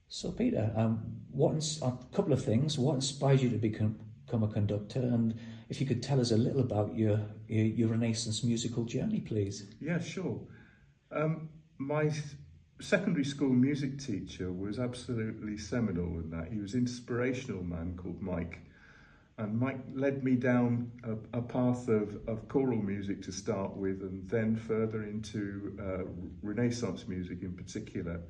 So Peter, a couple of things. What inspired you to become a conductor, and if you could tell us a little about your Renaissance musical journey, please. Yeah, sure. My secondary school music teacher was absolutely seminal in that. He was an inspirational man called Mike. And Mike led me down a path of choral music to start with, and then further into Renaissance music in particular.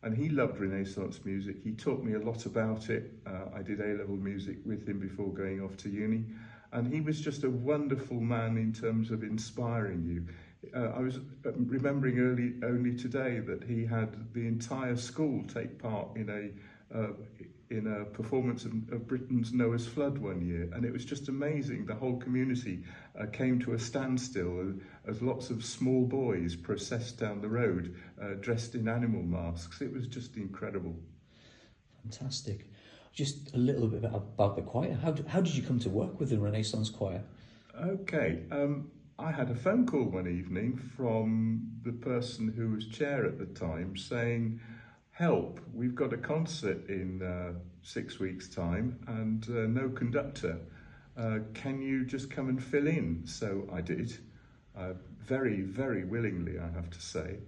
And he loved Renaissance music. He taught me a lot about it. I did A-level music with him before going off to uni. And he was just a wonderful man in terms of inspiring you. I was remembering only today that he had the entire school take part in a performance of Britain's Noah's Flood one year, and it was just amazing. The whole community came to a standstill as lots of small boys processed down the road dressed in animal masks. It was just incredible. Fantastic. Just a little bit about the choir. How did you come to work with the Renaissance choir? Okay. I had a phone call one evening from the person who was chair at the time saying, "Help, we've got a concert in 6 weeks' time and no conductor. Can you just come and fill in?" So I did, very, very willingly, I have to say.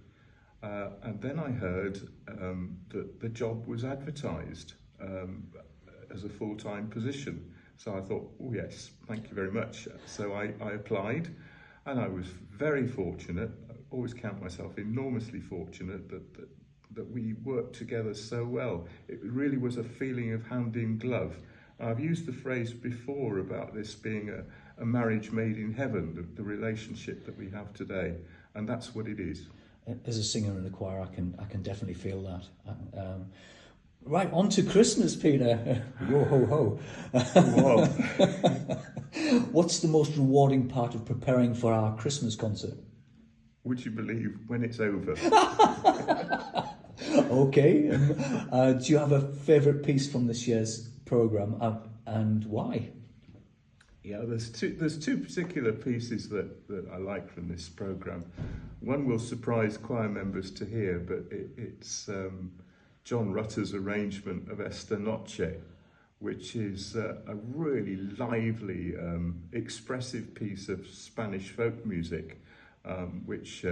And then I heard that the job was advertised as a full-time position. So I thought, oh yes, thank you very much. So I applied, and I was very fortunate. I always count myself enormously fortunate that we worked together so well. It really was a feeling of hand in glove. I've used the phrase before about this being a marriage made in heaven, the relationship that we have today, and that's what it is. As a singer in the choir, I can definitely feel that. Right, on to Christmas, Peter. Yo ho ho. Wow. What's the most rewarding part of preparing for our Christmas concert? Would you believe when it's over? Okay. Do you have a favourite piece from this year's programme, and why? Yeah, there's two particular pieces that I like from this programme. One will surprise choir members to hear, but it's John Rutter's arrangement of Esta Noche, which is a really lively, expressive piece of Spanish folk music, which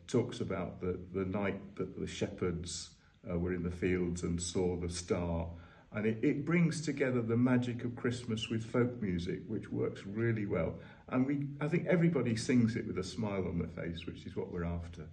talks about the night that the shepherds were in the fields and saw the star. And it brings together the magic of Christmas with folk music, which works really well. And I think everybody sings it with a smile on their face, which is what we're after.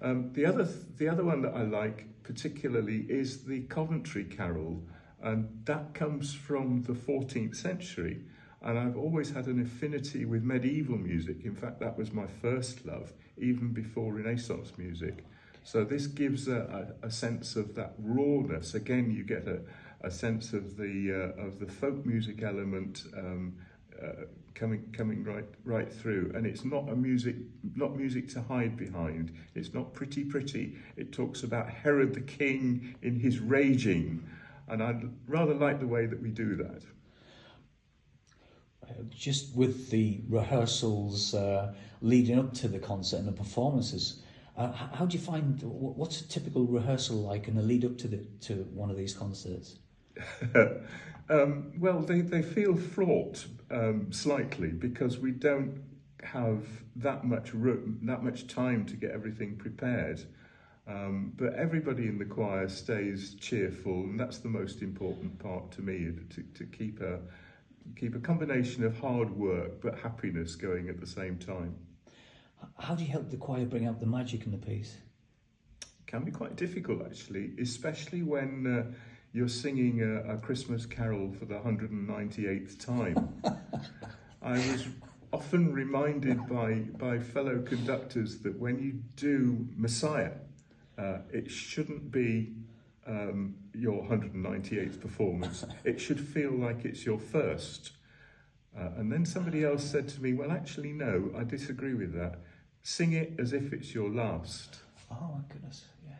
The other one that I like particularly is the Coventry Carol, and that comes from the 14th century. And I've always had an affinity with medieval music. In fact, that was my first love, even before Renaissance music. So this gives a sense of that rawness. Again, you get a sense of the folk music element coming right through. And it's not music to hide behind. It's not pretty. It talks about Herod the king in his raging, and I'd rather like the way that we do that. Just with the rehearsals leading up to the concert and the performances, how do you find, what's a typical rehearsal like in the lead up to one of these concerts? Well, they feel fraught slightly because we don't have that much time to get everything prepared. But everybody in the choir stays cheerful, and that's the most important part to me, to keep a combination of hard work but happiness going at the same time. How do you help the choir bring out the magic in the piece? It can be quite difficult, actually, especially when you're singing a Christmas carol for the 198th time. I was often reminded by fellow conductors that when you do Messiah, it shouldn't be your 198th performance. It should feel like it's your first. And then somebody else said to me, well, actually, no, I disagree with that. Sing it as if it's your last. Oh, my goodness. Yeah.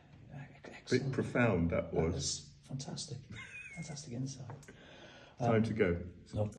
Excellent. Bit profound, that was. That was fantastic. Fantastic insight. Time to go. No.